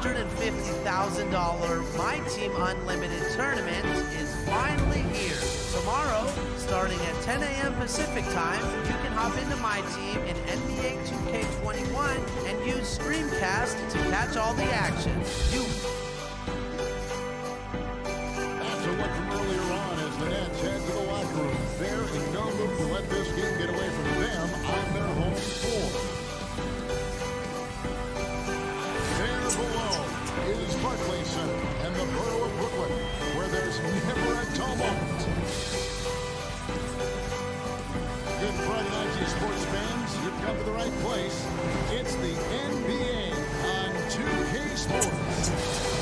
$150,000 My Team Unlimited tournament is finally here. Tomorrow, starting at 10 a.m. Pacific time, you can hop into My Team in NBA 2K21 and use Streamcast to catch all the action. That's a look from earlier on as the Nets head to the locker room. They're in no mood to let this game get away from them on their home floor. There below is Barclays Center and the borough of Brooklyn, where there's never a dull moment. Good Friday night to you sports fans. You've come to the right place. It's the NBA on 2K Sports.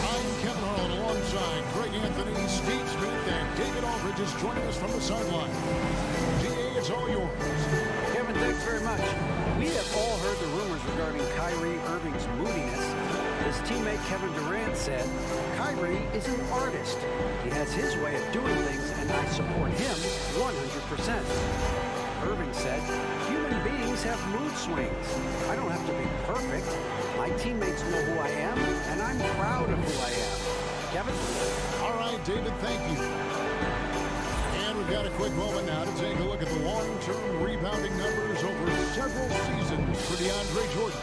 I'm Kevin Harlan alongside Greg Anthony, Steve Smith, and David Aldridge is joining us from the sideline. DA, it's all yours. Kevin, thanks very much. We have all heard the rumors regarding Kyrie Irving's moodiness. His teammate Kevin Durant said, Kyrie is an artist. He has his way of doing things, and I support him 100%. Irving said, human beings have mood swings. I don't have to be perfect. My teammates know who I am, and I'm proud of who I am. Kevin? All right, David, thank you. And we've got a quick moment now to take a look at the long-term rebounding numbers over several seasons for DeAndre Jordan.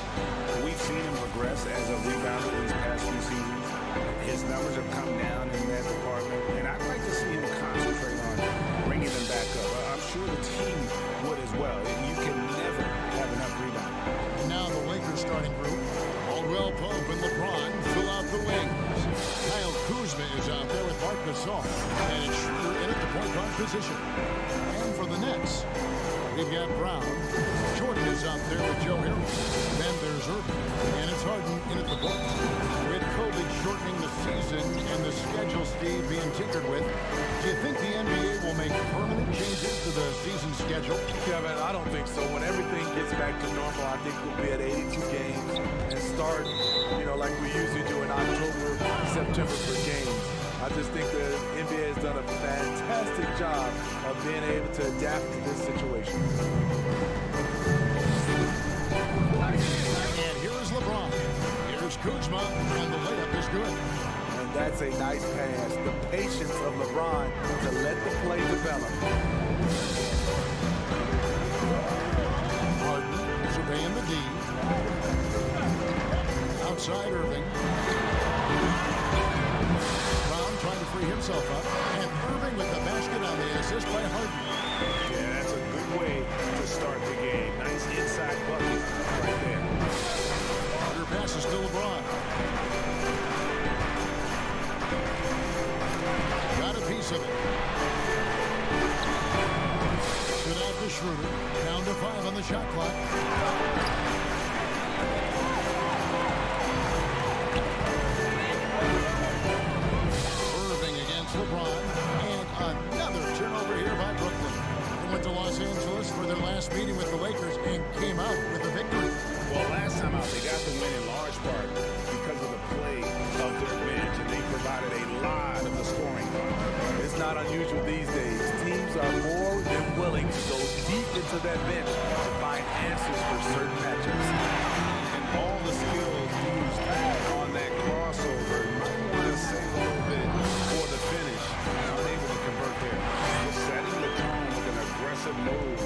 We've seen him progress as a rebounder these past few seasons. His numbers have come down in that department, and I'd like to see him concentrate on bringing them back up. I'm sure the team would as well. You can never have enough rebound. And now the Lakers starting group. Caldwell Pope and LeBron fill out the wings. Kyle Kuzma is out there with Marc Gasol, and it's Schroeder in at the point guard position. And for the Nets, we've got Brown. Jordan is out there with Joe Harris. Then there's Irving, and it's Harden in at the point. With COVID shortening the season and the schedule, Steve, being tinkered with, do you think the NBA will make permanent changes to the season schedule? Kevin, I don't think so. When everything gets back to normal, I think we'll be at 82 games and start, like we usually do in October, September for games. I just think the NBA has done a fantastic job of being able to adapt to this situation. And here is LeBron. Here's Kuzma, and the layup is good. And that's a nice pass. The patience of LeBron to let the play develop. Harden surveying the D. Outside Irving. Brown trying to free himself up. And Irving with the basket on the assist by Harden. Yeah, that's a good way to start the game. Nice inside bucket right there. Carter passes to LeBron. Got a piece of it. Good out to Schroeder. Down to 5 on the shot clock. Irving against LeBron. And another turnover here by Brooklyn. They went to Los Angeles for their last meeting with the Lakers and came out with a victory. Well, last time out, they got the win in large part because of the play of their bench, and they provided a lot of the scoring. It's not unusual these days. Teams are more than willing to go deep into that bench to find answers for certain matchups. And all the skills used on that crossover, you might want to save a little bit for the finish. Unable to convert there. Just setting the tone with an aggressive move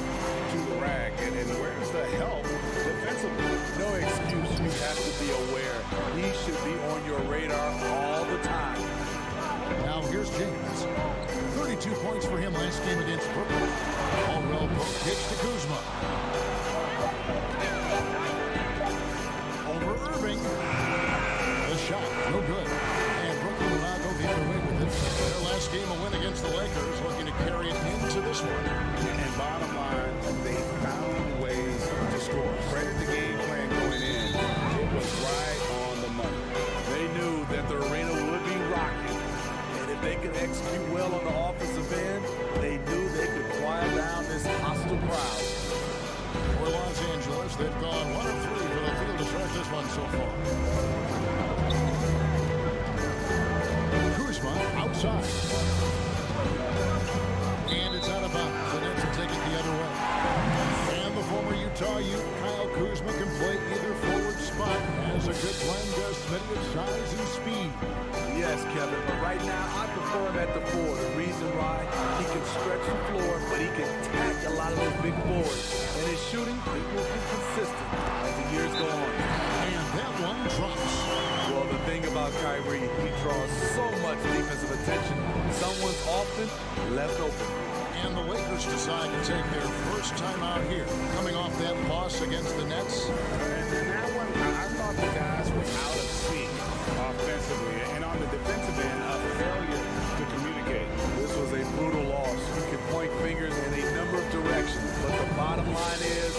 to the rack. And where's the help defensively? No excuse. You have to be aware. He should be on your radar all the time. Now here's James. 32 points for him last game against Brooklyn. Caldwell Pope kicks to Kuzma. Over Irving. The shot, no good. And Brooklyn will not go the other way with it. Their last game a win against the Lakers, looking to carry it into this one. And bottom line, they found ways to score. Credit the game plan going in. It was right on the money. They knew that the arena would be rocking. And if they could execute well on the offensive end, they knew they could quiet down this hostile crowd. For Los Angeles, they've gone 1 of 3 for the field to start this one so far. Kuzma outside. And it's out of bounds. The Nets will take it the other way. And the former Utah Ute, Kyle Kuzma, can play either forward spot as is a good blend of Smitty's size and speed. Yes, Kevin, but right now I prefer him at the 4. The reason why, he can stretch the floor, but he can attack a lot of those big forwards. And his shooting, it will be consistent as the years go on. And that one drops. Well, the thing about Kyrie, he draws so much defensive attention. Someone's often left open. And the Lakers decide to take their first time out here, coming off that loss against the Nets. And that one, I thought the guys were out of sync offensively. And on the defensive end, a failure to communicate. This was a brutal loss. You can point fingers in a number of directions, but the bottom line is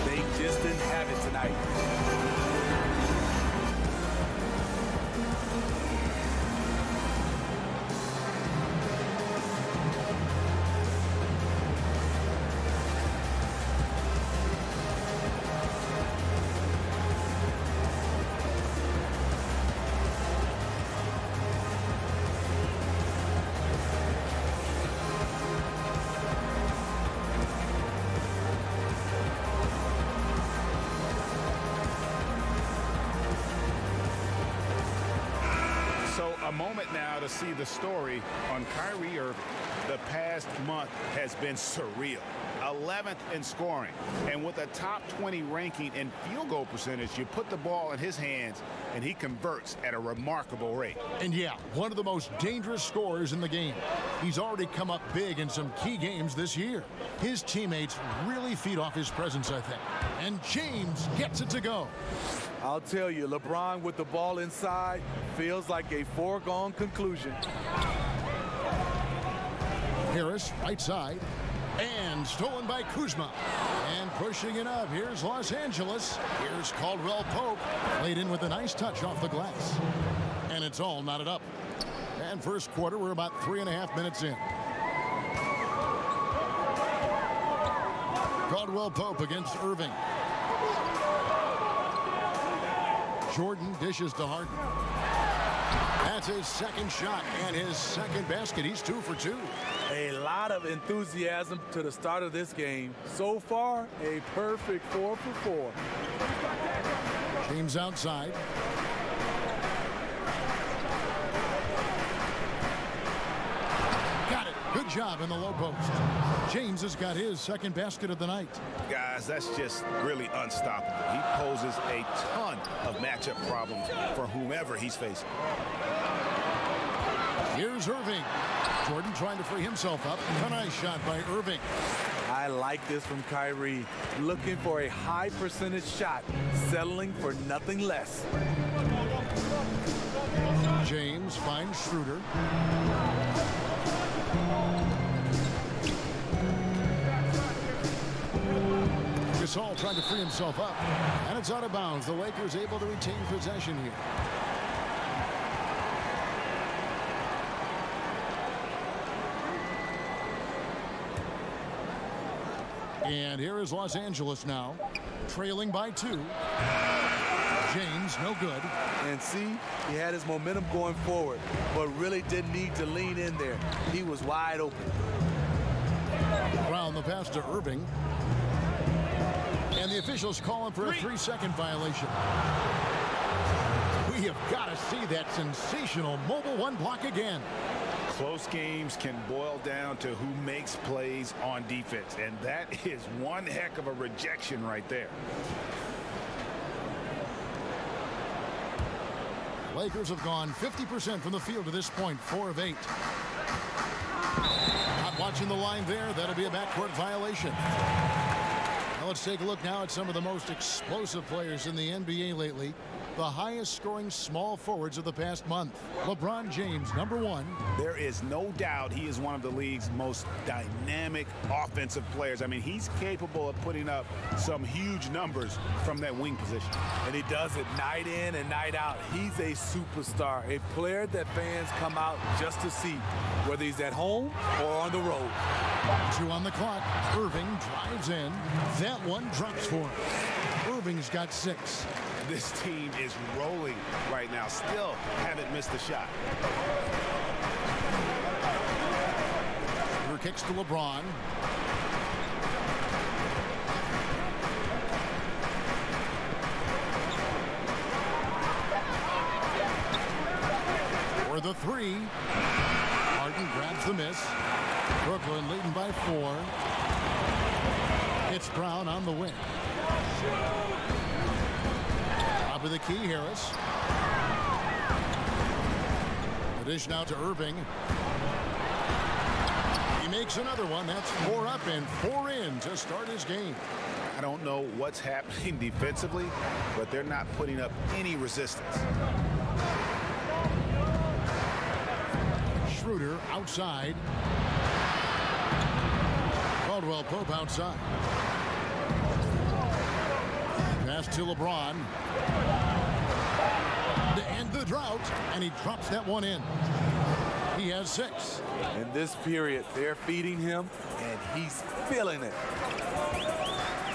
they just didn't have it tonight. A moment now to see the story on Kyrie Irving. The past month has been surreal. 11th in scoring, and with a top 20 ranking in field goal percentage, you put the ball in his hands and he converts at a remarkable rate. And yeah, one of the most dangerous scorers in the game. He's already come up big in some key games this year. His teammates really feed off his presence, I think. And James gets it to go. I'll tell you, LeBron with the ball inside feels like a foregone conclusion. Harris, right side, and stolen by Kuzma. And pushing it up, here's Los Angeles. Here's Caldwell Pope, played in with a nice touch off the glass. And it's all knotted up. And first quarter, we're about 3.5 minutes in. Caldwell Pope against Irving. Jordan dishes to Harden. That's his second shot and his second basket. He's 2 for 2. A lot of enthusiasm to the start of this game. So far, a perfect 4 for 4. James outside. Got it. Good job in the low post. James has got his second basket of the night. Guys, that's just really unstoppable. He poses a ton of matchup problems for whomever he's facing. Here's Irving. Jordan trying to free himself up. A nice shot by Irving. I like this from Kyrie. Looking for a high percentage shot, settling for nothing less. James finds Schroeder. Gasol trying to free himself up. And it's out of bounds. The Lakers able to retain possession here. And here is Los Angeles now, trailing by 2. James, no good. And see, he had his momentum going forward, but really didn't need to lean in there. He was wide open. Around the pass to Irving. And the officials calling for a 3-second violation. We have got to see that sensational mobile one block again. Close games can boil down to who makes plays on defense, and that is one heck of a rejection right there. Lakers have gone 50% from the field to this point, 4 of 8. Not watching the line there. That'll be a backcourt violation. Now let's take a look now at some of the most explosive players in the NBA lately. The highest scoring small forwards of the past month. LeBron James, #1. There is no doubt he is one of the league's most dynamic offensive players. I mean, he's capable of putting up some huge numbers from that wing position. And he does it night in and night out. He's a superstar, a player that fans come out just to see, whether he's at home or on the road. 2 on the clock. Irving drives in. That one drops for him. Irving's got 6. This team is rolling right now. Still haven't missed a shot. Here kicks to LeBron. the three. Harden grabs the miss. Brooklyn leading by 4. It's Brown on the wing. Top of the key, Harris. The dish now to Irving. He makes another one. That's 4 up and 4 in to start his game. I don't know what's happening defensively, but they're not putting up any resistance. Schroeder outside. Caldwell Pope outside. Pass to LeBron. To end the drought, and he drops that one in. He has 6. In this period, they're feeding him, and he's feeling it.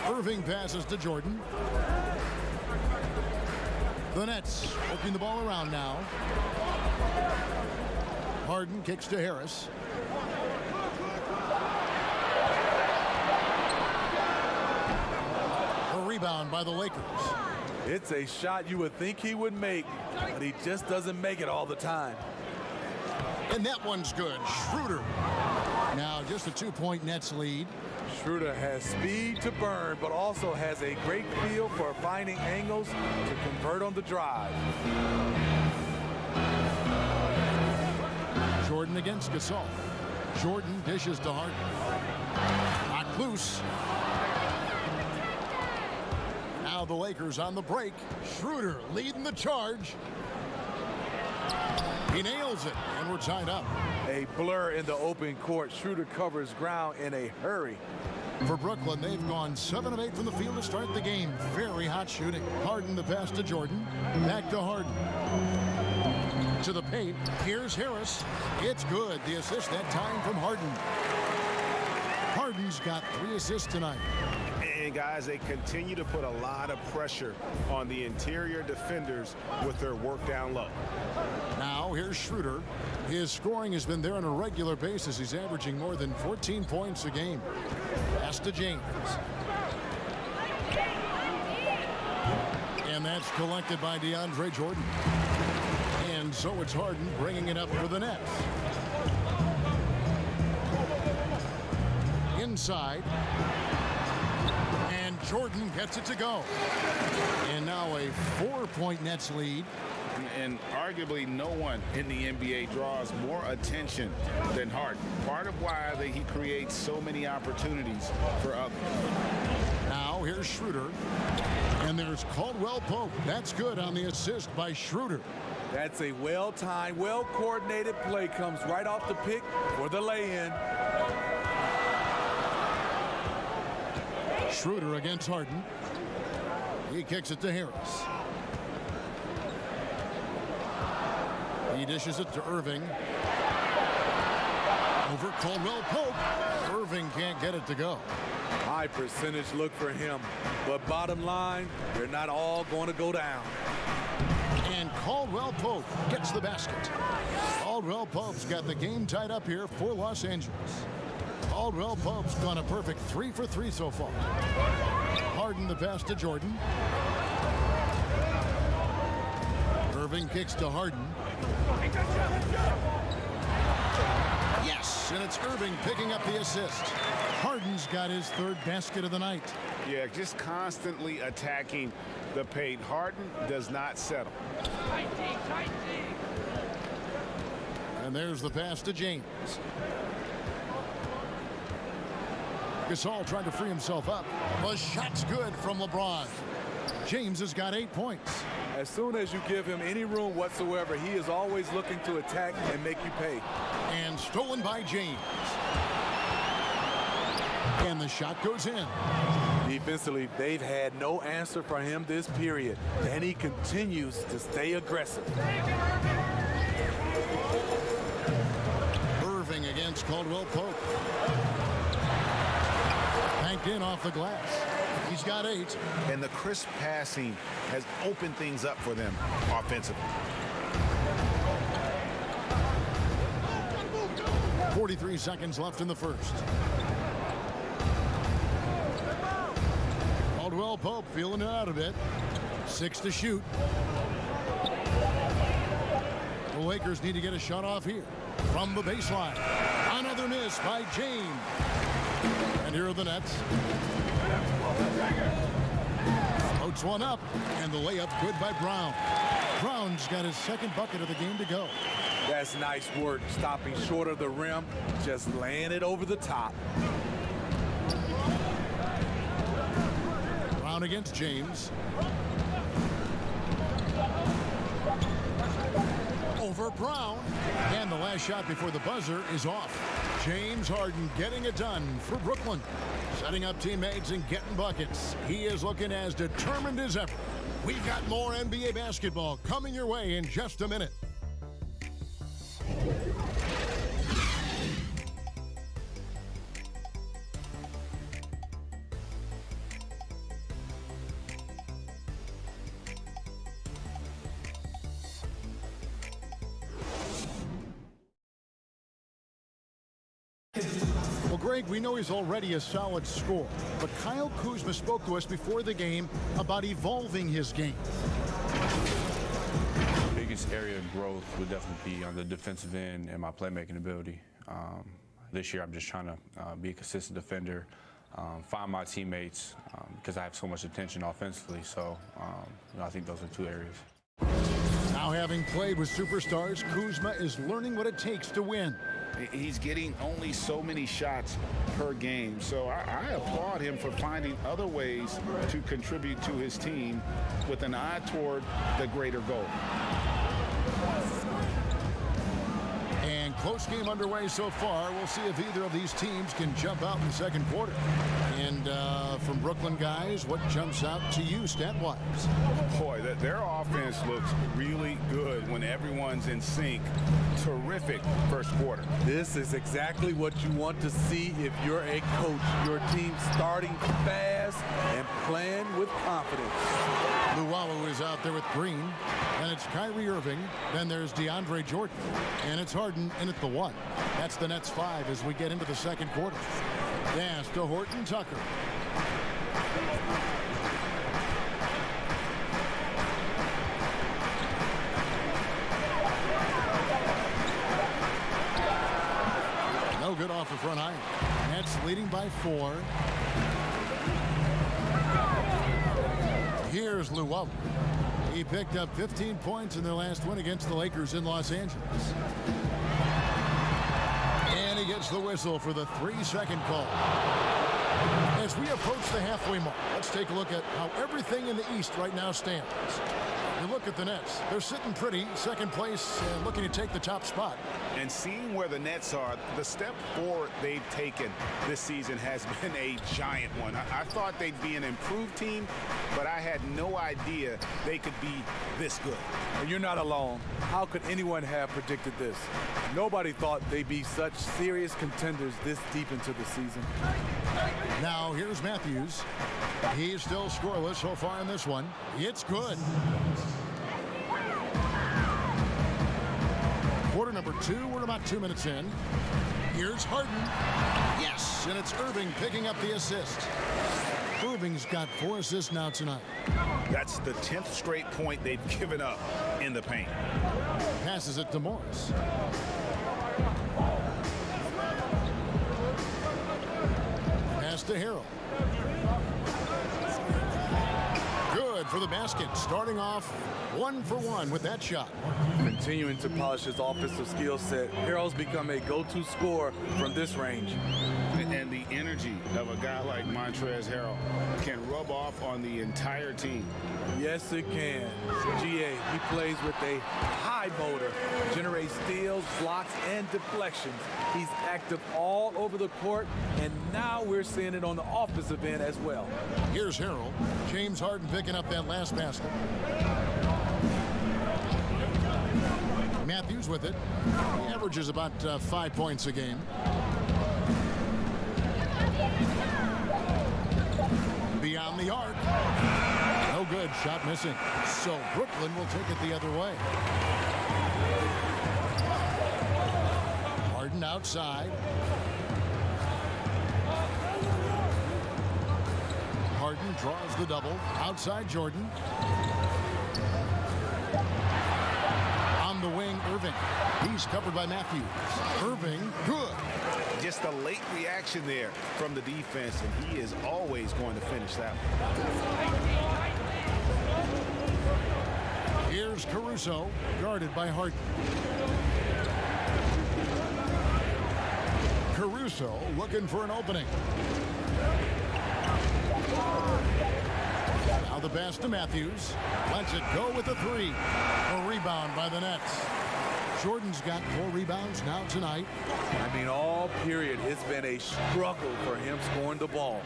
Irving passes to Jordan. The Nets working the ball around now. Harden kicks to Harris. A rebound by the Lakers. It's a shot you would think he would make, but he just doesn't make it all the time. And that one's good. Schroeder. Now just a 2-point Nets lead. Schroeder has speed to burn, but also has a great feel for finding angles to convert on the drive. Jordan against Gasol. Jordan dishes to Harden. Knocked loose. Now the Lakers on the break. Schroeder leading the charge. He nails it, and we're tied up. A blur in the open court. Schroeder covers ground in a hurry. For Brooklyn, they've gone 7 of 8 from the field to start the game. Very hot shooting. Harden the pass to Jordan. Back to Harden. To the paint. Here's Harris. It's good. The assist that time from Harden. Harden's got 3 assists tonight. And guys, they continue to put a lot of pressure on the interior defenders with their work down low. Now here's Schroeder. His scoring has been there on a regular basis. He's averaging more than 14 points a game. Pass to James. And that's collected by DeAndre Jordan. And so it's Harden bringing it up for the Nets. Inside. And Jordan gets it to go. And now a 4-point Nets lead. And arguably no one in the NBA draws more attention than Harden. Part of why he creates so many opportunities for others. Now here's Schroeder. And there's Caldwell Pope. That's good on the assist by Schroeder. That's a well-timed, well-coordinated play. Comes right off the pick for the lay-in. Schroeder against Harden. He kicks it to Harris. He dishes it to Irving. Over Caldwell Pope. Irving can't get it to go. High percentage look for him. But bottom line, they're not all going to go down. And Caldwell Pope gets the basket. Caldwell Pope's got the game tied up here for Los Angeles. Caldwell Pope's gone a perfect 3 for 3 so far. Harden the pass to Jordan. Irving kicks to Harden. Yes, and it's Irving picking up the assist. Harden's got his 3rd basket of the night. Yeah, just constantly attacking the paint. Harden does not settle. And there's the pass to James. Gasol trying to free himself up. The shot's good from LeBron. James has got 8 points. As soon as you give him any room whatsoever, he is always looking to attack and make you pay. And stolen by James. And the shot goes in. Defensively, they've had no answer for him this period, and he continues to stay aggressive. Irving against Caldwell Pope. Banked in off the glass. He's got 8. And the crisp passing has opened things up for them offensively. 43 seconds left in the first. Caldwell Pope feeling it out a bit. 6 to shoot. The Lakers need to get a shot off here. From the baseline. Another miss by James. And here are the Nets. Floats one up. And the layup good by Brown. Brown's got his second bucket of the game to go. That's nice work, stopping short of the rim, just laying it over the top. Brown against James. Over Brown. And the last shot before the buzzer is off. James Harden getting it done for Brooklyn. Setting up teammates and getting buckets. He is looking as determined as ever. We've got more NBA basketball coming your way in just a minute. Well, Greg, we know he's already a solid scorer, but Kyle Kuzma spoke to us before the game about evolving his game. Biggest area of growth would definitely be on the defensive end and my playmaking ability. This year, I'm just trying to be a consistent defender, find my teammates because I have so much attention offensively. So I think those are two areas. Now, having played with superstars, Kuzma is learning what it takes to win. He's getting only so many shots per game, so I applaud him for finding other ways to contribute to his team with an eye toward the greater goal. And close game underway so far. We'll see if either of these teams can jump out in the second quarter. And from Brooklyn guys, what jumps out to you stat-wise? Boy, their offense looks really good when everyone's in sync. Terrific first quarter. This is exactly what you want to see if you're a coach. Your team starting fast and playing with confidence. Luwawu is out there with Green. And it's Kyrie Irving. Then there's DeAndre Jordan. And it's Harden in at the 1. That's the Nets 5 as we get into the second quarter. Pass to Horton Tucker. No good off the front iron. Nets leading by 4. Here's Luwawu. He picked up 15 points in their last win against the Lakers in Los Angeles. And he gets the whistle for the 3-second call. As we approach the halfway mark, let's take a look at how everything in the East right now stands. You look at the Nets. They're sitting pretty, second place, and looking to take the top spot. And seeing where the Nets are, the step forward they've taken this season has been a giant one. I thought they'd be an improved team, but I had no idea they could be this good. And you're not alone. How could anyone have predicted this? Nobody thought they'd be such serious contenders this deep into the season. Now, here's Matthews. He's still scoreless so far in this one. It's good. Quarter number 2, we're about 2 minutes in. Here's Harden. Yes, and it's Irving picking up the assist. Irving's got 4 assists now tonight. That's the 10th straight point they've given up in the paint. Passes it to Morris. Pass to Harrell. Good for the basket. Starting off 1 for 1 with that shot. Continuing to polish his offensive skill set, Harrell's become a go-to scorer from this range. And the energy of a guy like Montrezl Harrell can rub off on the entire team. Yes, it can. GA, he plays with a high motor, generates steals, blocks, and deflections. He's active all over the court, and now we're seeing it on the offensive end as well. Here's Harrell. James Harden picking up that last basket. Matthews with it. He averages about 5 points a game. Beyond the arc. No good. Shot missing. So Brooklyn will take it the other way. Harden outside. Harden draws the double. Outside Jordan. On the wing, Irving. He's covered by Matthews. Irving, good. Just a late reaction there from the defense, and he is always going to finish that one. Here's Caruso, guarded by Harden. Caruso looking for an opening. Now the pass to Matthews. Lets it go with a three. A rebound by the Nets. Jordan's got 4 rebounds now tonight. I mean, all period, it's been a struggle for him scoring the ball.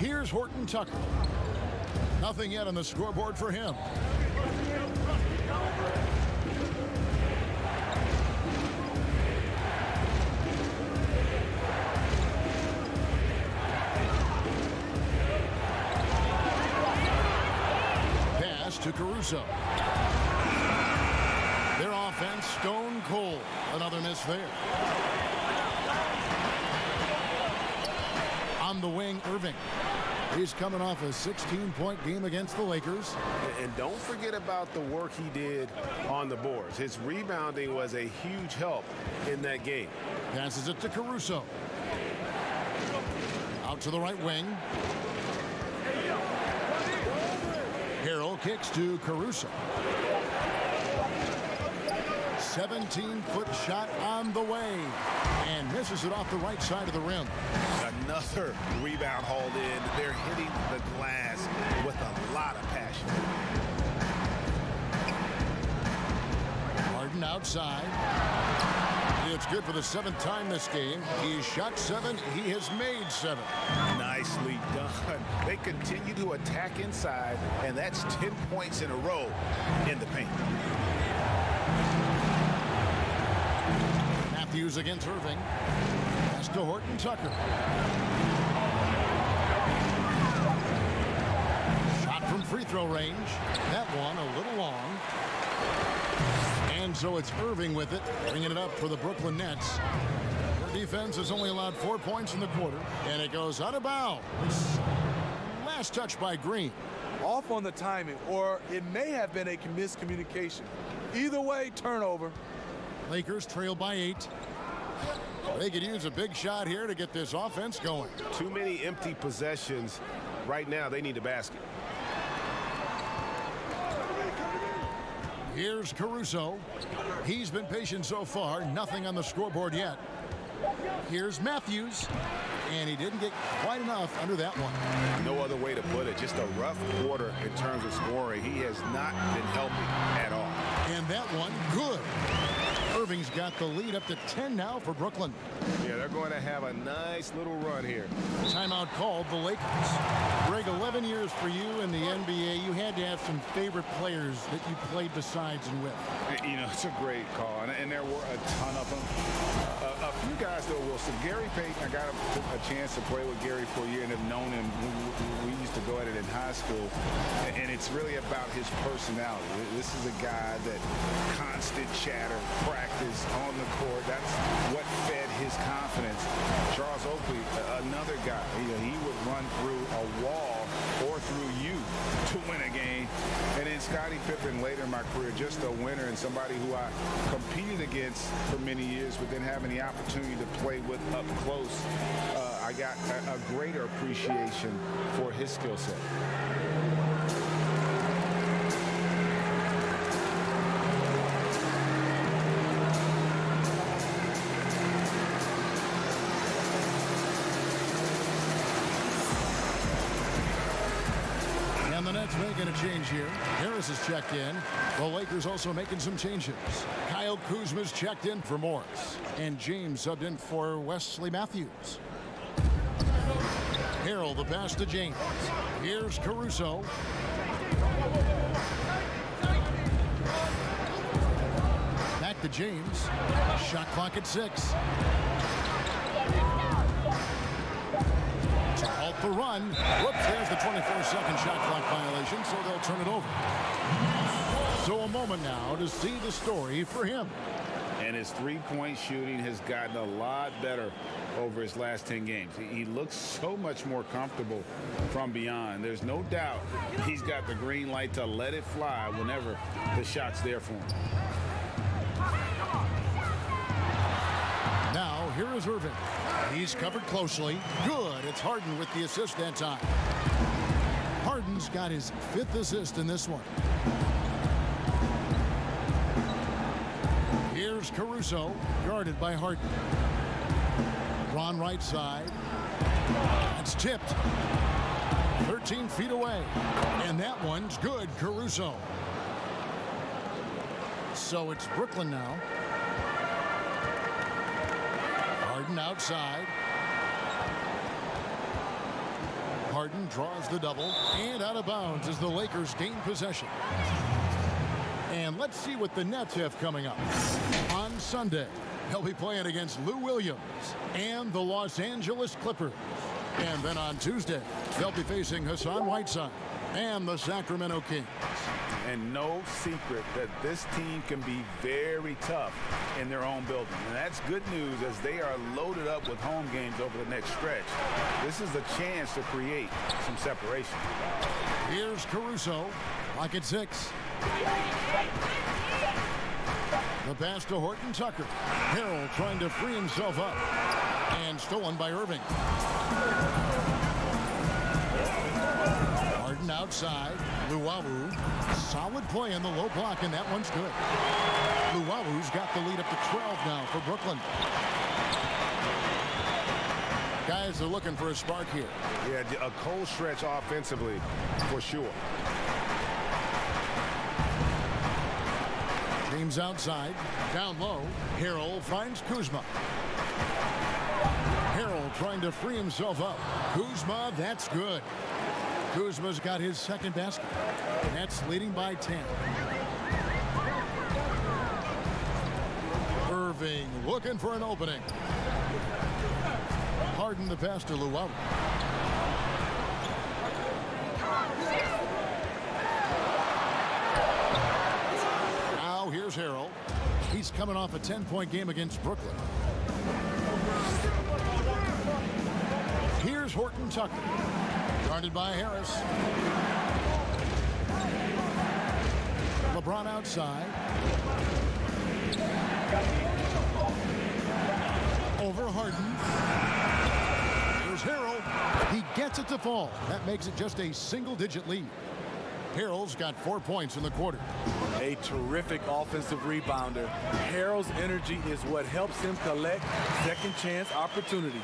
Here's Horton Tucker. Nothing yet on the scoreboard for him. To Caruso. Their offense stone cold. Another miss there. On the wing, Irving. He's coming off a 16-point game against the Lakers. And don't forget about the work he did on the boards. His rebounding was a huge help in that game. Passes it to Caruso. Out to the right wing. Harrell kicks to Caruso. 17-foot shot on the way. And misses it off the right side of the rim. Another rebound hauled in. They're hitting the glass with a lot of passion. Harden outside. It's good for the 7th time this game. He's shot 7. He has made 7. Nicely done. They continue to attack inside, and that's 10 points in a row in the paint. Matthews against Irving. Pass to Horton Tucker. Shot from free throw range. That one a little long. And so it's Irving with it, bringing it up for the Brooklyn Nets. Their defense has only allowed 4 points in the quarter, and it goes out of bounds. Last touch by Green. Off on the timing, or it may have been a miscommunication. Either way, turnover. Lakers trail by 8. They could use a big shot here to get this offense going. Too many empty possessions. Right now, they need a basket. Here's Caruso. He's been patient so far. Nothing on the scoreboard yet. Here's Matthews. And he didn't get quite enough under that one. No other way to put it. Just a rough quarter in terms of scoring. He has not been helping at all. And that one, good. Irving's got the lead up to 10 now for Brooklyn. Yeah, they're going to have a nice little run here. Timeout called the Lakers. Greg, 11 years for you in the NBA. You had to have some favorite players that you played besides and with. You know, it's a great call, and there were a ton of them. A few guys, though, Wilson. Gary Payton, I got a chance to play with Gary for a year and have known him. We used to go at it in high school, and it's really about his personality. This is a guy that constant chatter, practice on the court. That's what fed his confidence. Charles Oakley, another guy. He would run through a wall or through you to win a game. And then Scottie Pippen later in my career, just a winner and somebody who I competed against for many years, but then having the opportunity to play with up close, I got a greater appreciation for his skill set. And the Nets making a change here. Harris is checked in. The Lakers also making some changes. Kyle Kuzma's checked in for Morris. And James subbed in for Wesley Matthews. Harrell the pass to James. Here's Caruso. Back to James. Shot clock at 6. To halt the run. Whoops, there's the 24-second shot clock violation, so they'll turn it over. So a moment now to see the story for him. And his three-point shooting has gotten a lot better over his last 10 games. He looks so much more comfortable from beyond. There's no doubt he's got the green light to let it fly whenever the shot's there for him. Now, here is Irving. He's covered closely. Good. It's Harden with the assist that time. Harden's got his 5th assist in this one. Here's Caruso, guarded by Harden. Drawn right side. It's tipped. 13 feet away. And that one's good, Caruso. So it's Brooklyn now. Harden outside. Harden draws the double and out of bounds as the Lakers gain possession. And let's see what the Nets have coming up. On Sunday, they'll be playing against Lou Williams and the Los Angeles Clippers. And then on Tuesday, they'll be facing Hassan Whiteside and the Sacramento Kings. And no secret that this team can be very tough in their own building. And that's good news as they are loaded up with home games over the next stretch. This is a chance to create some separation. Here's Caruso, lock at 6. The pass to Horton Tucker. Harrell trying to free himself up. And stolen by Irving. Harden outside. Luwawu. Solid play in the low block, and that one's good. Luwawu's got the lead up to 12 now for Brooklyn. Guys are looking for a spark here. Yeah, a cold stretch offensively for sure. James outside. Down low. Harrell finds Kuzma. Harrell trying to free himself up. Kuzma, that's good. Kuzma's got his 2nd basket. Nets leading by 10. Irving looking for an opening. Harden the pass to Luwawu. Now here's Harrell. He's coming off a 10-point game against Brooklyn. Here's Horton Tucker. Guarded by Harris. LeBron outside. Over Harden. Here's Harrell. He gets it to fall. That makes it just a single-digit lead. Harrell's got 4 points in the quarter. A terrific offensive rebounder. Harrell's energy is what helps him collect second chance opportunities.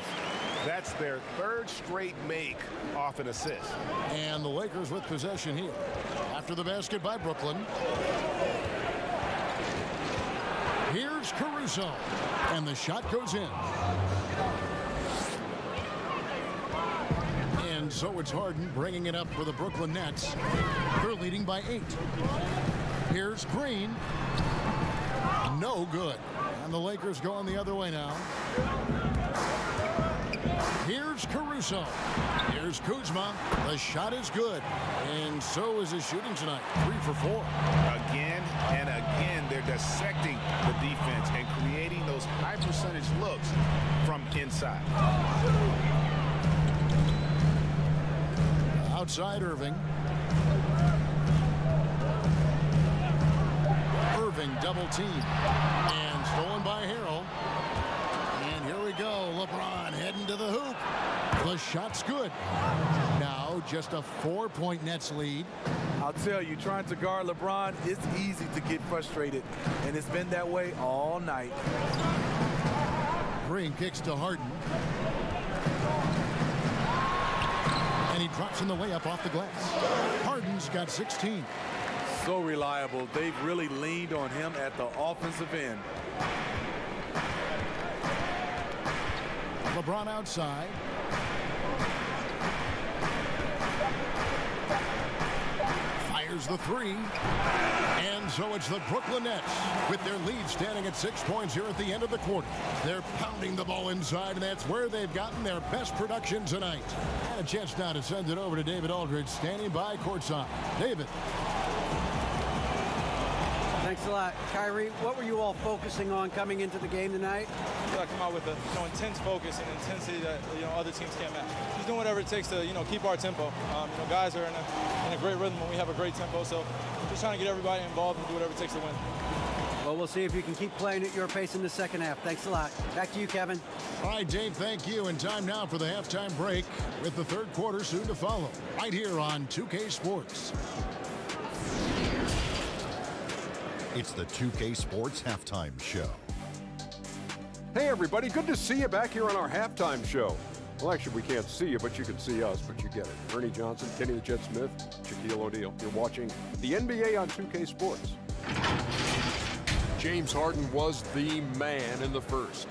That's their 3rd straight make off an assist. And the Lakers with possession here. After the basket by Brooklyn. Here's Caruso. And the shot goes in. And so it's Harden bringing it up for the Brooklyn Nets. They're leading by 8. Here's Green. No good. And the Lakers going the other way now. Here's Caruso. Here's Kuzma. The shot is good. And so is his shooting tonight. 3 for 4. Again and again, they're dissecting the defense and creating those high percentage looks from inside. Outside Irving. Irving double team. And stolen by Harrell. And here we go. LeBron heading to the hoop. The shot's good. Now just a 4-point Nets lead. I'll tell you, trying to guard LeBron, it's easy to get frustrated. And it's been that way all night. Green kicks to Harden. And he drops in the layup off the glass. Harden's got 16. So reliable. They've really leaned on him at the offensive end. LeBron outside. Fires the 3. And so it's the Brooklyn Nets with their lead standing at 6 points here at the end of the quarter. They're pounding the ball inside, and that's where they've gotten their best production tonight. And a chance now to send it over to David Aldridge, standing by courtside. David. Thanks a lot. Kyrie, what were you all focusing on coming into the game tonight? Come out with a intense focus and intensity that other teams can't match. Just doing whatever it takes to keep our tempo. Guys are in a great rhythm when we have a great tempo, so just trying to get everybody involved and do whatever it takes to win. Well, we'll see if you can keep playing at your pace in the second half. Thanks a lot. Back to you, Kevin. All right, Dave, thank you. And time now for the halftime break with the third quarter soon to follow right here on 2K Sports. It's the 2K Sports Halftime Show. Hey, everybody. Good to see you back here on our halftime show. Well, actually, we can't see you, but you can see us, but you get it. Ernie Johnson, Kenny the Jet Smith, Shaquille O'Neal. You're watching the NBA on 2K Sports. James Harden was the man in the first.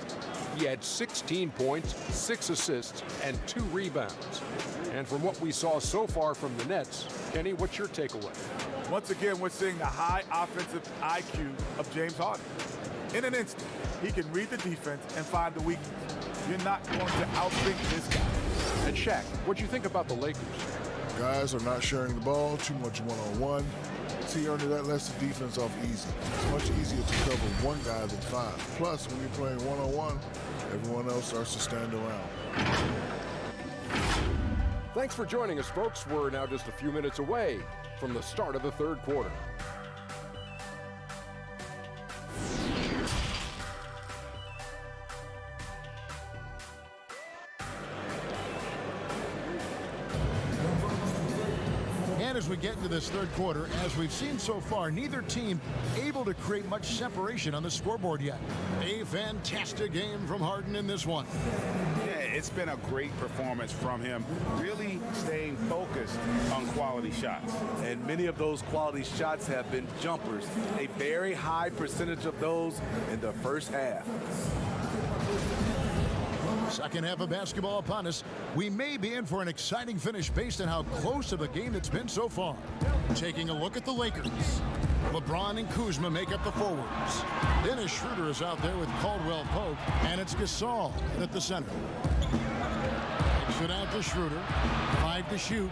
He had 16 points, 6 assists, and 2 rebounds. And from what we saw so far from the Nets, Kenny, what's your takeaway? Once again, we're seeing the high offensive IQ of James Harden. In an instant, he can read the defense and find the weakness. You're not going to outthink this guy. And Shaq, what'd you think about the Lakers? Guys are not sharing the ball, too much one-on-one. See, Ernie, that lets the defense off easy. It's much easier to cover one guy than 5. Plus, when you're playing one-on-one, everyone else starts to stand around. Thanks for joining us, folks. We're now just a few minutes away from the start of the third quarter. And as we get into this third quarter, as we've seen so far, neither team able to create much separation on the scoreboard yet. A fantastic game from Harden in this one. Yeah, it's been a great performance from him, really staying focused on quality shots. And many of those quality shots have been jumpers. A very high percentage of those in the first half. Second half of basketball upon us. We may be in for an exciting finish based on how close of a game it's been so far. Taking a look at the Lakers. LeBron and Kuzma make up the forwards. Dennis Schroeder is out there with Caldwell Pope, and it's Gasol at the center. Takes it out to Schroeder. 5 to shoot.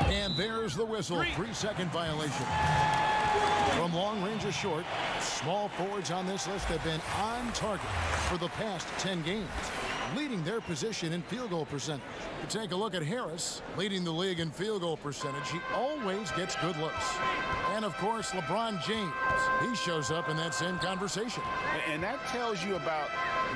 And there's the whistle. 3-second violation. From long range or short, small forwards on this list have been on target for the past 10 games, leading their position in field goal percentage. You take a look at Harris, leading the league in field goal percentage. He always gets good looks. And, of course, LeBron James. He shows up in that same conversation. And that tells you about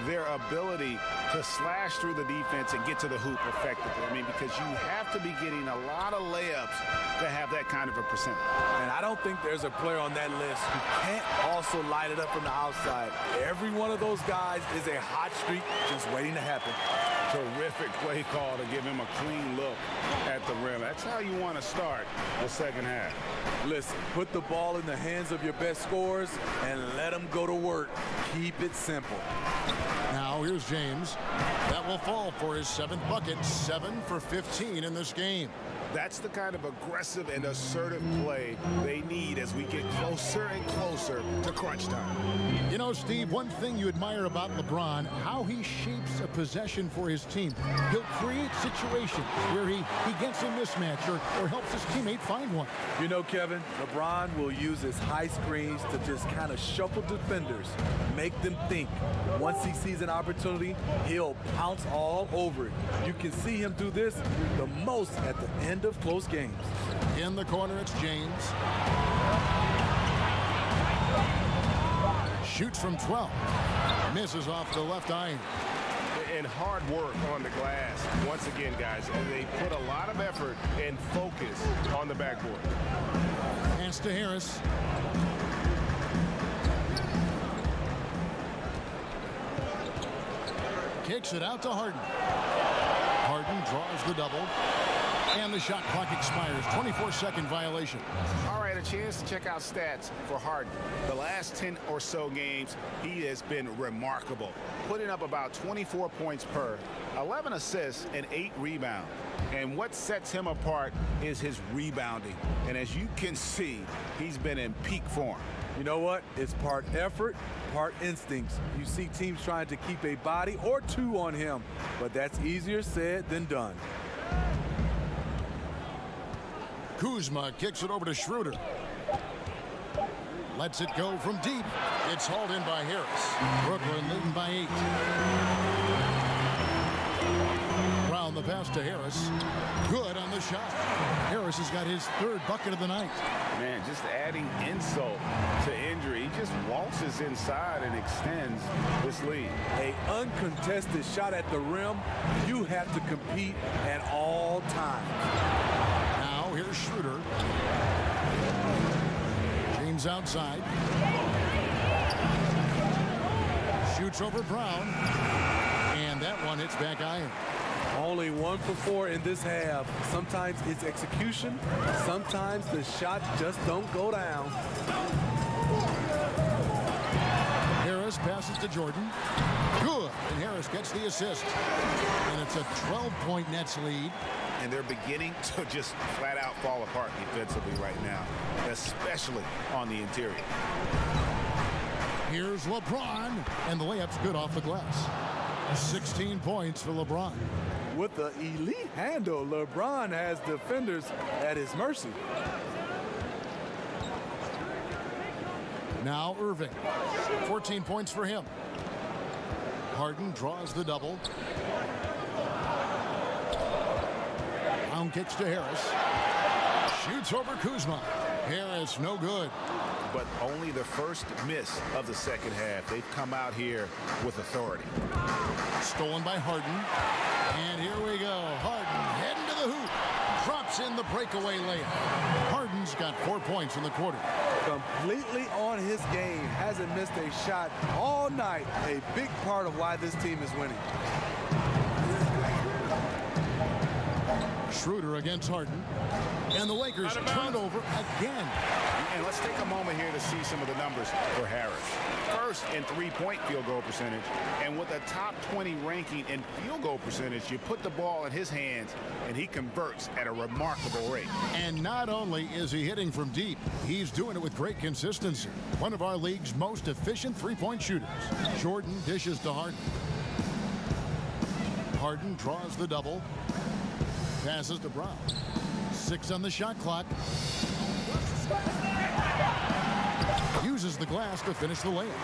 their ability to slash through the defense and get to the hoop effectively. I mean, because you have to be getting a lot of layups to have that kind of a percentage. And I don't think there's a player on that list who can't also light it up from the outside. Every one of those guys is a hot streak just waiting to happen. Terrific play call to give him a clean look at the rim. That's how you want to start the second half. Listen, put the ball in the hands of your best scorers and let them go to work. Keep it simple. Now here's James. That will fall for his 7th bucket. 7 for 15 in this game. That's the kind of aggressive and assertive play they need as we get closer and closer to crunch time. You know, Steve, one thing you admire about LeBron, how he shapes a possession for his team. He'll create situations where he gets a mismatch or helps his teammate find one. You know, Kevin, LeBron will use his high screens to just kind of shuffle defenders, make them think. Once he sees an opportunity, he'll pounce all over it. You can see him do this the most at the end of close games. In the corner, it's James. Shoots from 12. Misses off the left iron. And hard work on the glass. Once again, guys, they put a lot of effort and focus on the backboard. Pass to Harris. Kicks it out to Harden. Harden draws the double. And the shot clock expires. 24-second violation. All right, a chance to check out stats for Harden. The last 10 or so games, he has been remarkable, putting up about 24 points per, 11 assists, and 8 rebounds. And what sets him apart is his rebounding. And as you can see, he's been in peak form. You know what? It's part effort, part instincts. You see teams trying to keep a body or two on him, but that's easier said than done. Kuzma kicks it over to Schroeder. Lets it go from deep. It's hauled in by Harris. Brooklyn leading by 8. Brown the pass to Harris. Good on the shot. Harris has got his 3rd bucket of the night. Man, just adding insult to injury. He just waltzes inside and extends this lead. An uncontested shot at the rim, you have to compete at all times. Now here's Schroeder. James outside. Shoots over Brown. And that one hits back iron. Only 1 for 4 in this half. Sometimes it's execution. Sometimes the shots just don't go down. Harris passes to Jordan. Good. And Harris gets the assist. And it's a 12-point Nets lead. And they're beginning to just flat out fall apart defensively right now, especially on the interior. Here's LeBron. And the layup's good off the glass. 16 points for LeBron. With the elite handle, LeBron has defenders at his mercy. Now Irving. 14 points for him. Harden draws the double. Brown kicks to Harris. Shoots over Kuzma. Harris, no good. But only the first miss of the second half. They've come out here with authority. Stolen by Harden. And here we go. Harden heading to the hoop. Drops in the breakaway layup. Harden's got 4 points in the quarter. Completely on his game. Hasn't missed a shot all night. A big part of why this team is winning. Schroeder against Harden. And the Lakers turn it over again. And let's take a moment here to see some of the numbers for Harris. First in 3-point field goal percentage. And with a top 20 ranking in field goal percentage, you put the ball in his hands and he converts at a remarkable rate. And not only is he hitting from deep, he's doing it with great consistency. One of our league's most efficient 3-point shooters. Jordan dishes to Harden. Harden draws the double. Passes to Brown. 6 on the shot clock. Uses the glass to finish the layup.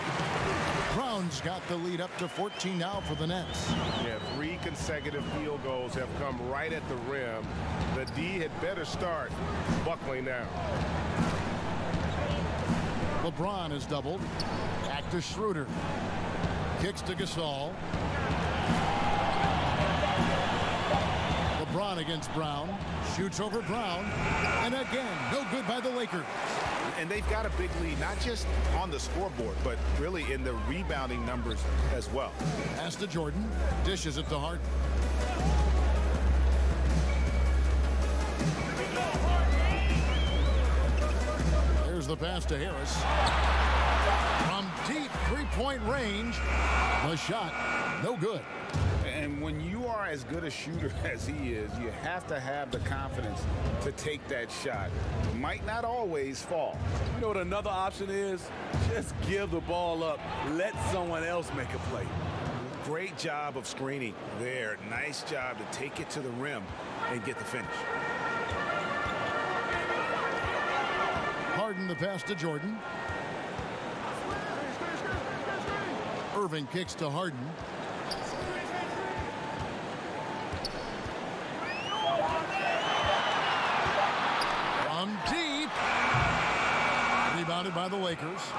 Brown's got the lead up to 14 now for the Nets. Yeah, 3 consecutive field goals have come right at the rim. The D had better start buckling down. LeBron is doubled. Back to Schroeder. Kicks to Gasol. LeBron against Brown. Shoots over Brown. And again, no good by the Lakers. And they've got a big lead, not just on the scoreboard, but really in the rebounding numbers as well. Pass to Jordan. Dishes it to Harden. There's the pass to Harris. From deep 3-point range. The shot, no good. And when you are as good a shooter as he is, you have to have the confidence to take that shot. It might not always fall. You know what another option is? Just give the ball up. Let someone else make a play. Great job of screening there. Nice job to take it to the rim and get the finish. Harden the pass to Jordan. Irving kicks to Harden. From deep. Rebounded by the Lakers.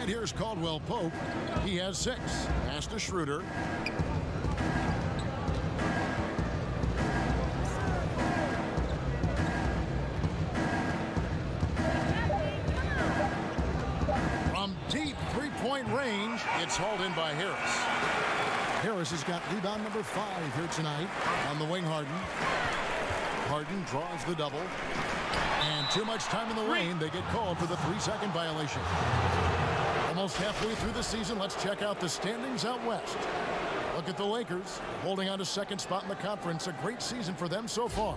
And here's Caldwell Pope. He has 6. Pass to Schroeder. From deep 3-point range, it's hauled in by Harris. Harris has got rebound number 5 here tonight on the wing. Harden draws the double. And too much time in the lane. They get called for the 3-second violation. Almost halfway through the season, let's check out the standings out west. Look at the Lakers holding on to second spot in the conference. A great season for them so far.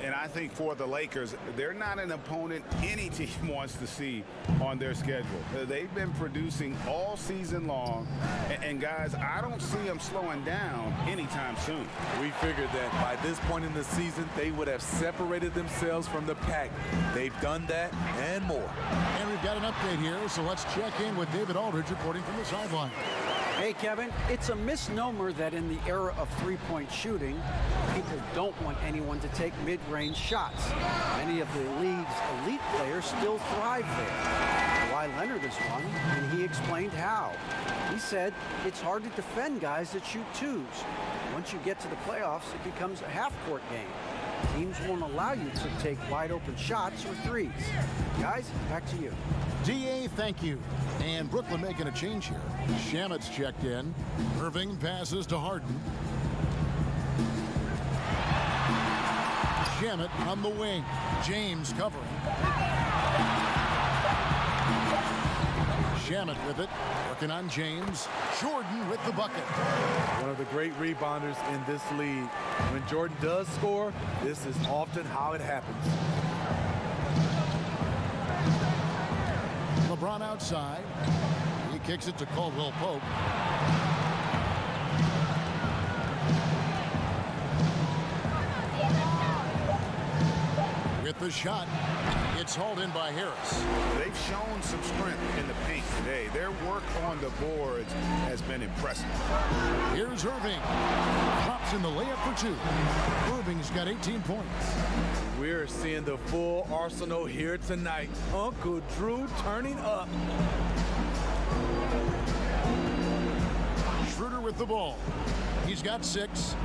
And I think for the Lakers, they're not an opponent any team wants to see on their schedule. They've been producing all season long. And guys, I don't see them slowing down anytime soon. We figured that by this point in the season, they would have separated themselves from the pack. They've done that and more. And we've got an update here, so let's check in with David Aldridge reporting from the sideline. Hey, Kevin, it's a misnomer that in the era of three-point shooting, people don't want anyone to take mid-range shots. Many of the league's elite players still thrive there. Kawhi Leonard is one, and he explained how. He said it's hard to defend guys that shoot twos. Once you get to the playoffs, it becomes a half-court game. Teams won't allow you to take wide-open shots or threes. Guys, back to you. DA, thank you. And Brooklyn making a change here. Shamet's checked in. Irving passes to Harden. Shamet on the wing. James covering. Shamet with it. Working on James. Jordan with the bucket. One of the great rebounders in this league. When Jordan does score, this is often how it happens. LeBron outside. He kicks it to Caldwell Pope. With the shot, it's hauled in by Harris. They've shown some strength in the paint today. Their work on the boards has been impressive. Here's Irving. Drops in the layup for two. Irving's got 18 points. We're seeing the full arsenal here tonight. Uncle Drew turning up. Schroeder with the ball. He's got 6.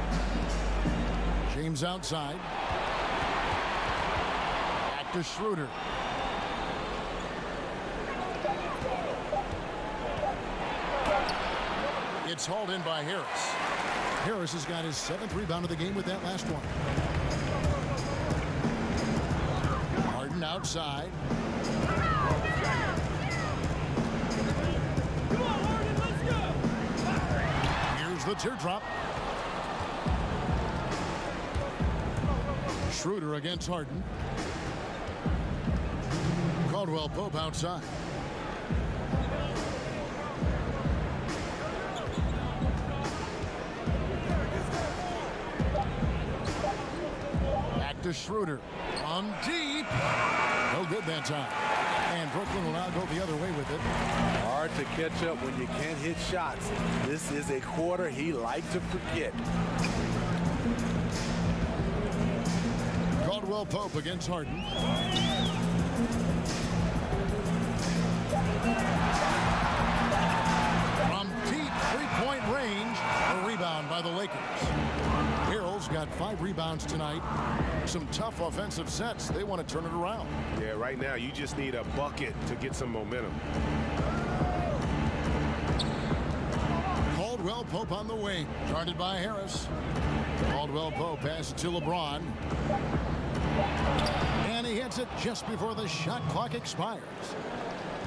James outside. Back to Schroeder. It's hauled in by Harris. Harris has got his 7th rebound of the game with that last one. Harden outside. Here's the teardrop. Schroeder against Harden. Caldwell Pope outside. Back to Schroeder. On deep. No good that time. And Brooklyn will now go the other way with it. Hard to catch up when you can't hit shots. This is a quarter he liked to forget. Caldwell Pope against Harden. From deep three-point range, a rebound by the Lakers. Harrell's got 5 rebounds tonight. Some tough offensive sets. They want to turn it around. Yeah, right now you just need a bucket to get some momentum. Caldwell Pope on the wing. Guarded by Harris. Caldwell Pope passes to LeBron. And he hits it just before the shot clock expires.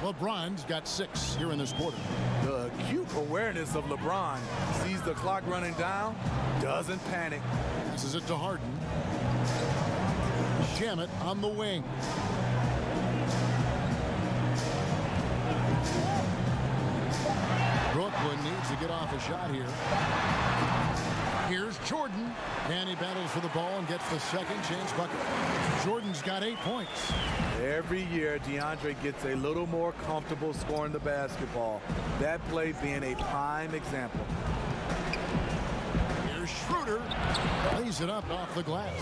LeBron's got 6 here in this quarter. The acute awareness of LeBron. Sees the clock running down, doesn't panic. Passes it to Harden. Shamet on the wing. Brooklyn needs to get off a shot here. Here's Jordan. And he battles for the ball and gets the second chance bucket. Jordan's got 8 points. Every year, DeAndre gets a little more comfortable scoring the basketball. That play being a prime example. Here's Schroeder. Lays it up off the glass.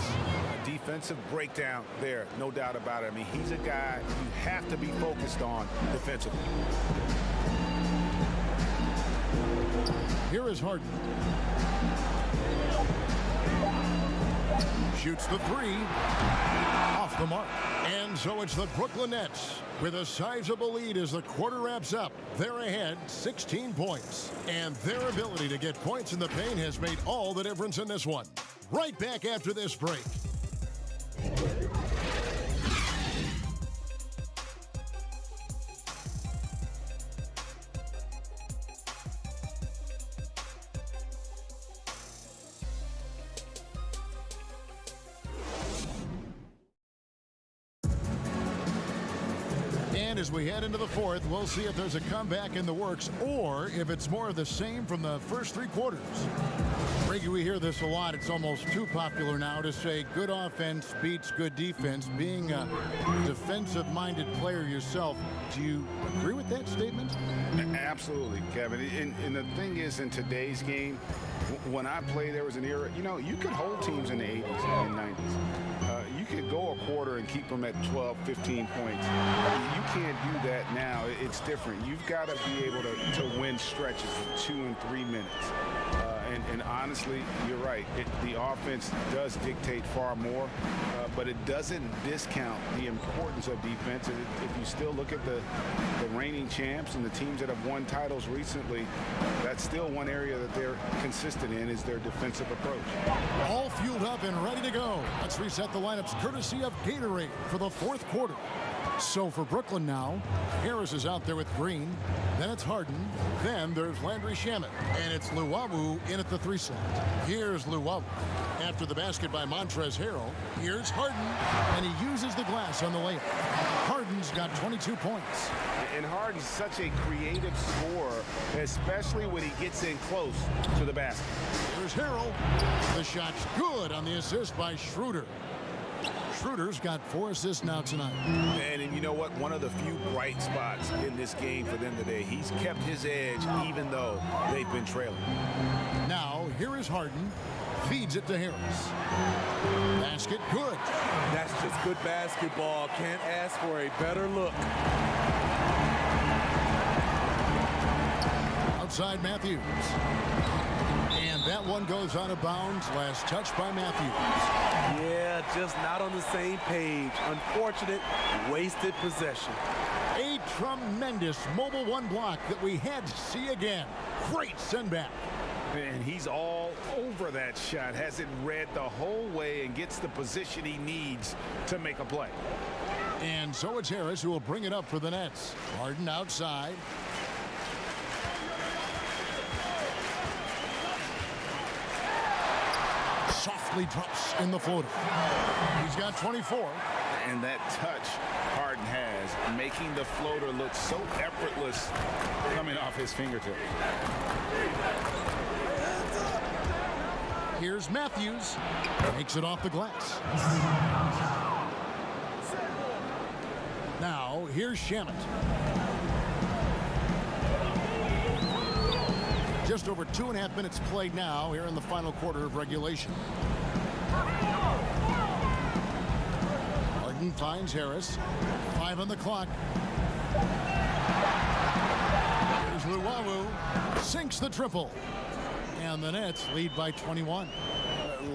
A defensive breakdown there, no doubt about it. I mean, he's a guy you have to be focused on defensively. Here is Harden. Shoots the 3. Off the mark. And so it's the Brooklyn Nets with a sizable lead as the quarter wraps up. They're ahead 16 points. And their ability to get points in the paint has made all the difference in this one. Right back after this break. And as we head into the fourth, we'll see if there's a comeback in the works or if it's more of the same from the first three quarters. Frankie, we hear this a lot. It's almost too popular now to say good offense beats good defense. Being a defensive-minded player yourself, do you agree with that statement? Absolutely, Kevin. And the thing is, in today's game, when I played, there was an era, you could hold teams in the 80s and 90s. You could go a quarter and keep them at 12, 15 points. You can't do that now. It's different. You've got to be able to win stretches of 2 and 3 minutes. And honestly, you're right. The offense does dictate far more, but it doesn't discount the importance of defense. If you still look at the reigning champs and the teams that have won titles recently, that's still one area that they're consistent in is their defensive approach. All fueled up and ready to go. Let's reset the lineups courtesy of Gatorade for the fourth quarter. So for Brooklyn now, Harris is out there with Green. Then it's Harden. Then there's Landry Shamet. And it's Luwawu in at the 3 slot. Here's Luwawu. After the basket by Montrezl Harrell, here's Harden. And he uses the glass on the layup. Harden's got 22 points. And Harden's such a creative scorer, especially when he gets in close to the basket. Here's Harrell. The shot's good on the assist by Schroeder. Schroeder's got 4 assists now tonight. And you know what? One of the few bright spots in this game for them today. He's kept his edge even though they've been trailing. Now, here is Harden. Feeds it to Harris. Basket good. That's just good basketball. Can't ask for a better look. Outside Matthews. And that one goes out of bounds. Last touch by Matthews. Yeah, just not on the same page. Unfortunate, wasted possession. A tremendous mobile one block that we had to see again. Great send back. And he's all over that shot. Has it read the whole way and gets the position he needs to make a play. And so it's Harris who will bring it up for the Nets. Harden outside. Softly drops in the floater. He's got 24. And that touch Harden has, making the floater look so effortless coming off his fingertips. Here's Matthews. Makes it off the glass. Now, here's Shamet. Just over 2.5 minutes played now here in the final quarter of regulation. Harden finds Harris. 5 on the clock. Here's Luwawu. Sinks the triple. And the Nets lead by 21.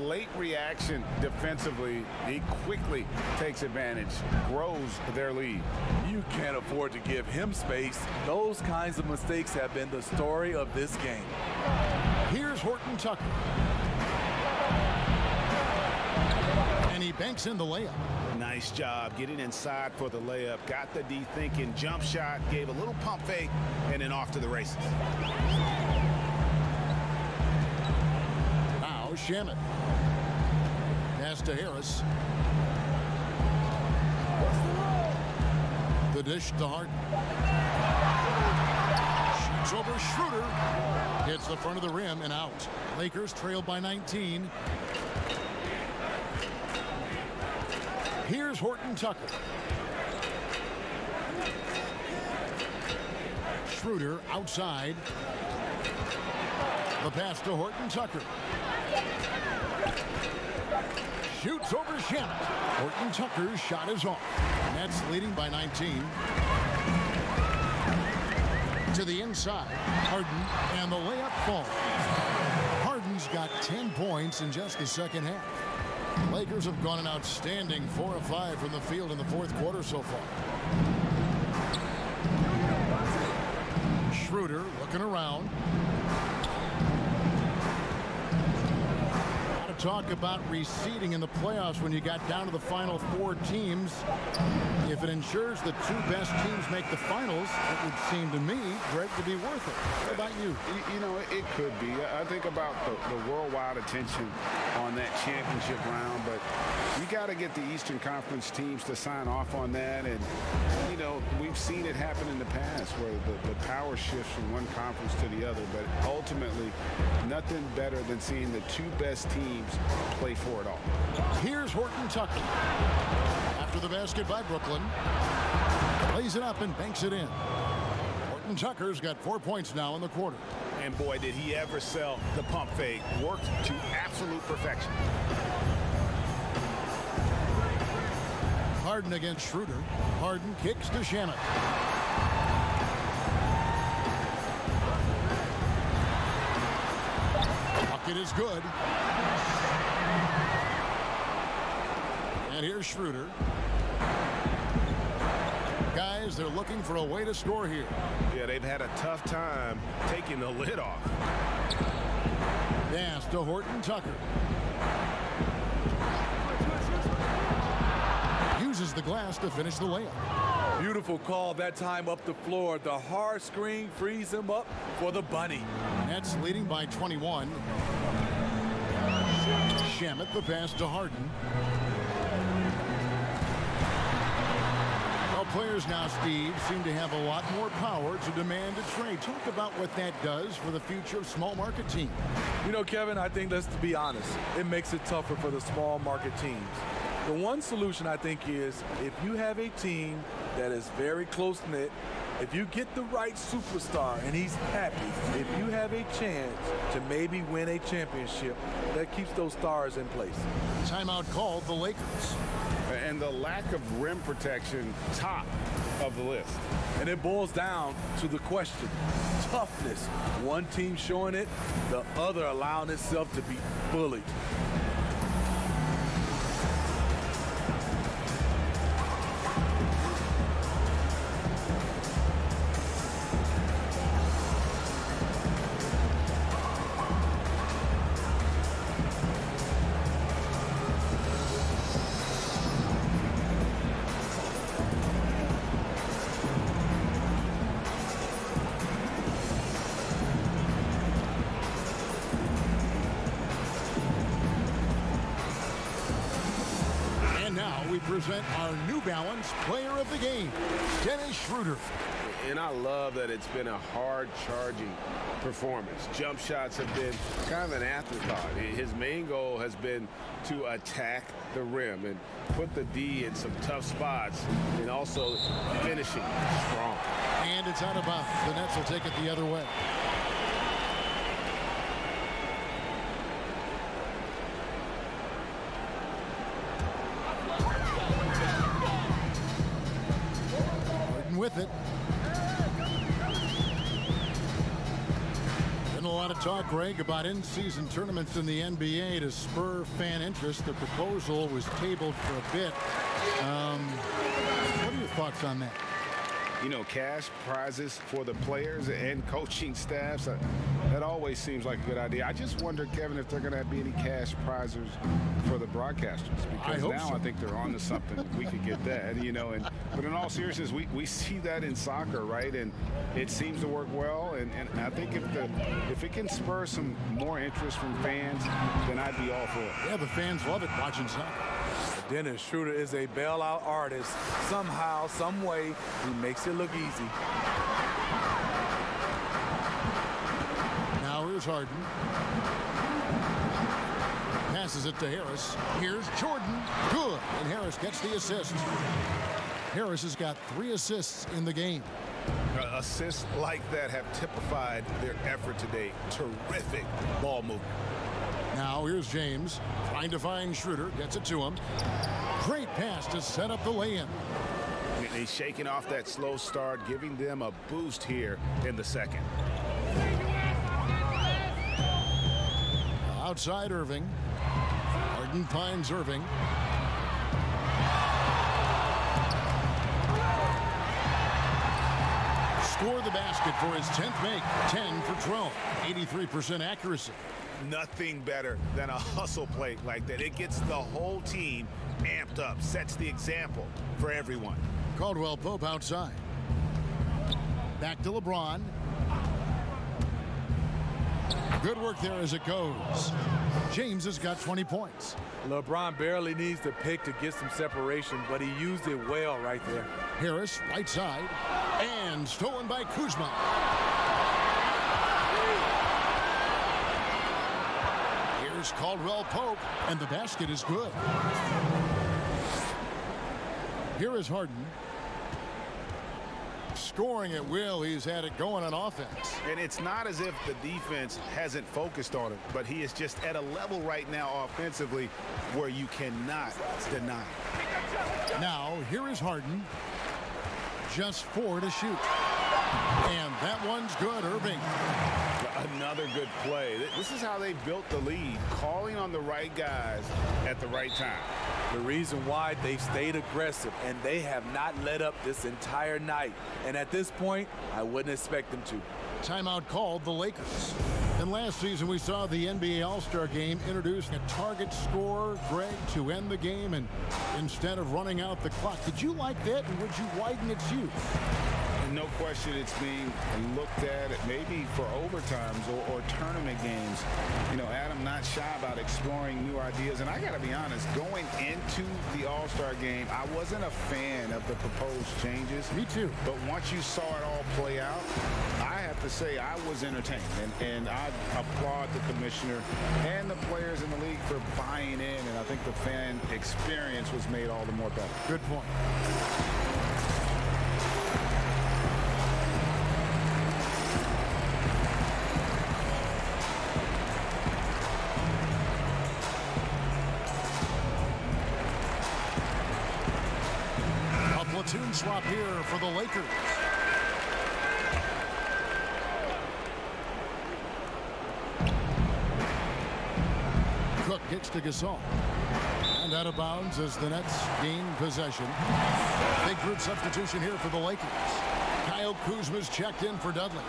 Late reaction defensively. He quickly takes advantage, grows their lead. You can't afford to give him space. Those kinds of mistakes have been the story of this game. Here's Horton Tucker. And he banks in the layup. Nice job getting inside for the layup. Got the D thinking, jump shot, gave a little pump fake, and then off to the races. Now Shamet. Pass to Harris. The dish to Harden. Shoots over Schroeder. Hits the front of the rim and out. Lakers trail by 19. Here's Horton Tucker. Schroeder outside. The pass to Horton Tucker. Shoots over Shamet. Horton Tucker's shot is off. Nets leading by 19. To the inside. Harden, and the layup falls. Harden's got 10 points in just the second half. The Lakers have gone an outstanding 4 of 5 from the field in the fourth quarter so far. Schroeder looking around. Talk about receding in the playoffs when you got down to the final 4 teams. If it ensures the 2 best teams make the finals, it would seem to me, Greg, to be worth it. How about you? You know, it could be. I think about the worldwide attention on that championship round, but you got to get the Eastern Conference teams to sign off on that. And, know, we've seen it happen in the past where the power shifts from one conference to the other, but ultimately nothing better than seeing the two best teams play for it all. Here's Horton Tucker. After the basket by Brooklyn. Lays it up and banks it in. Horton Tucker's got 4 points now in the quarter. And boy, did he ever sell the pump fake. Worked to absolute perfection. Harden against Schroeder. Harden kicks to Shamet. Bucket is good. And here's Schroeder. Guys, they're looking for a way to score here. Yeah, they've had a tough time taking the lid off. Pass to Horton Tucker. Uses the glass to finish the layup. Beautiful call that time up the floor. The hard screen frees him up for the bunny. Nets leading by 21. Shamet the pass to Harden. Well, players now, Steve, seem to have a lot more power to demand a trade. Talk about what that does for the future of small market teams. You know, Kevin, I think, let's be honest, it makes it tougher for the small market teams. The one solution, I think, is if you have a team that is very close-knit, if you get the right superstar and he's happy, if you have a chance to maybe win a championship, that keeps those stars in place. Timeout called the Lakers. And the lack of rim protection, top of the list. And it boils down to the question, toughness. One team showing it, the other allowing itself to be bullied. Present our New Balance Player of the Game, Dennis Schroeder. And I love that it's been a hard-charging performance. Jump shots have been kind of an afterthought. His main goal has been to attack the rim and put the D in some tough spots and also finishing strong. And it's out of bounds. The Nets will take it the other way. With it. Been a lot of talk, Greg, about in-season tournaments in the NBA to spur fan interest. The proposal was tabled for a bit. What are your thoughts on that? You know, cash prizes for the players and coaching staffs. That always seems like a good idea. I just wonder, Kevin, if they're going to be any cash prizes for the broadcasters. Because now I think they're on to something. We could get that, you know. But in all seriousness, we see that in soccer, right? And it seems to work well. And I think if it can spur some more interest from fans, then I'd be all for it. Yeah, the fans love it watching soccer. Dennis Schroeder is a bailout artist. Somehow, some way, he makes it look easy. Now here's Harden. Passes it to Harris. Here's Jordan. Good. And Harris gets the assist. Harris has got 3 assists in the game. Assists like that have typified their effort today. Terrific ball movement. Now here's James trying to find Schroeder. Gets it to him. Great pass to set up the lay-in. He's shaking off that slow start, giving them a boost here in the second. Outside Irving. Harden finds Irving. Score the basket for his 10th make. 10 for 12. 83% accuracy. Nothing better than a hustle play like that. It gets the whole team amped up, sets the example for everyone. Caldwell Pope outside. Back to LeBron. Good work there as it goes. James has got 20 points. LeBron barely needs the pick to get some separation, but he used it well right there. Harris, right side, and stolen by Kuzma. Here's Caldwell Pope, and the basket is good. Here is Harden. Scoring at will. He's had it going on offense. And it's not as if the defense hasn't focused on it, but he is just at a level right now offensively where you cannot deny it. Now, here is Harden. Just 4 to shoot. And that one's good, Irving. Another good play. This is how they built the lead, calling on the right guys at the right time. The reason why they've stayed aggressive, and they have not let up this entire night. And at this point, I wouldn't expect them to. Timeout called the Lakers. And last season we saw the NBA All-Star Game introduce a target scorer, Greg, to end the game, and instead of running out the clock. Did you like that, and would you widen its use? No question it's being looked at maybe for overtimes or tournament games. You know, Adam not shy about exploring new ideas. And I got to be honest, going into the All-Star game, I wasn't a fan of the proposed changes. Me too. But once you saw it all play out, I have to say I was entertained. And I applaud the commissioner and the players in the league for buying in. And I think the fan experience was made all the more better. Good point. Platoon swap here for the Lakers. Cook gets to Gasol. And out of bounds as the Nets gain possession. Big group substitution here for the Lakers. Kyle Kuzma's checked in for Dudley.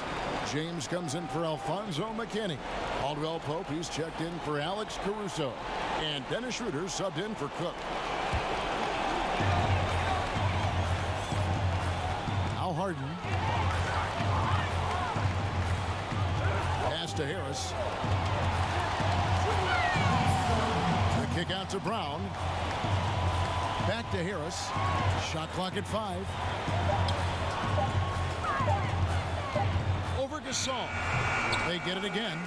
James comes in for Alfonso McKinney. Caldwell Pope, he's checked in for Alex Caruso. And Dennis Schroeder subbed in for Cook. Harden. Pass to Harris. The kick out to Brown. Back to Harris. Shot clock at 5. Over Gasol. They get it again.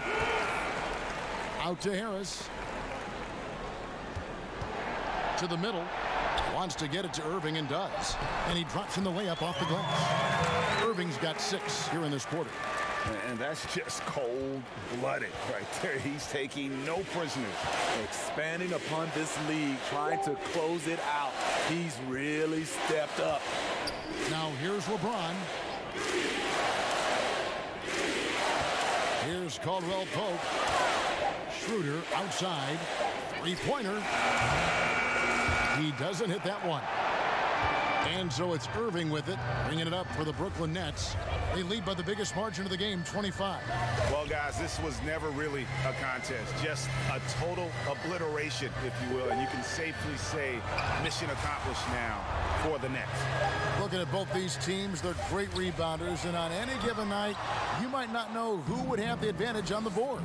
Out to Harris. To the middle. Wants to get it to Irving and does. And he drops in the layup off the glass. Irving's got 6 here in this quarter. And that's just cold-blooded right there. He's taking no prisoners. Expanding upon this league, trying to close it out. He's really stepped up. Now here's LeBron. Here's Caldwell Pope. Schroeder outside. Three-pointer. He doesn't hit that one. And so it's Irving with it, bringing it up for the Brooklyn Nets. They lead by the biggest margin of the game, 25. Well, guys, this was never really a contest. Just a total obliteration, if you will. And you can safely say mission accomplished now for the Nets. Looking at both these teams, they're great rebounders. And on any given night, you might not know who would have the advantage on the board.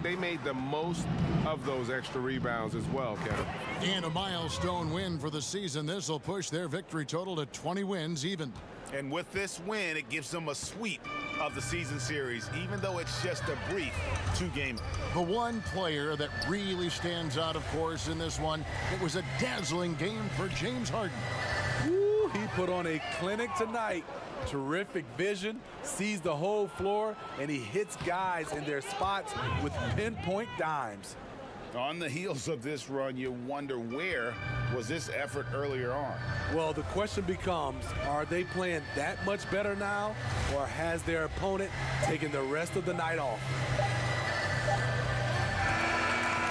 They made the most of those extra rebounds as well, Kevin. And a milestone win for the season. This will push their victory total to 20 wins even. And with this win, it gives them a sweep of the season series, even though it's just a brief 2-game. The one player that really stands out, of course, in this one, it was a dazzling game for James Harden. Woo, he put on a clinic tonight. Terrific vision, sees the whole floor, and he hits guys in their spots with pinpoint dimes. On the heels of this run, you wonder where was this effort earlier on? Well, the question becomes, are they playing that much better now, or has their opponent taken the rest of the night off?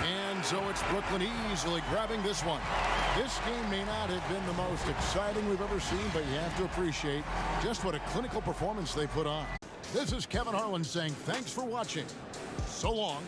And so it's Brooklyn easily grabbing this one. This game may not have been the most exciting we've ever seen, but you have to appreciate just what a clinical performance they put on. This is Kevin Harlan saying thanks for watching. So long.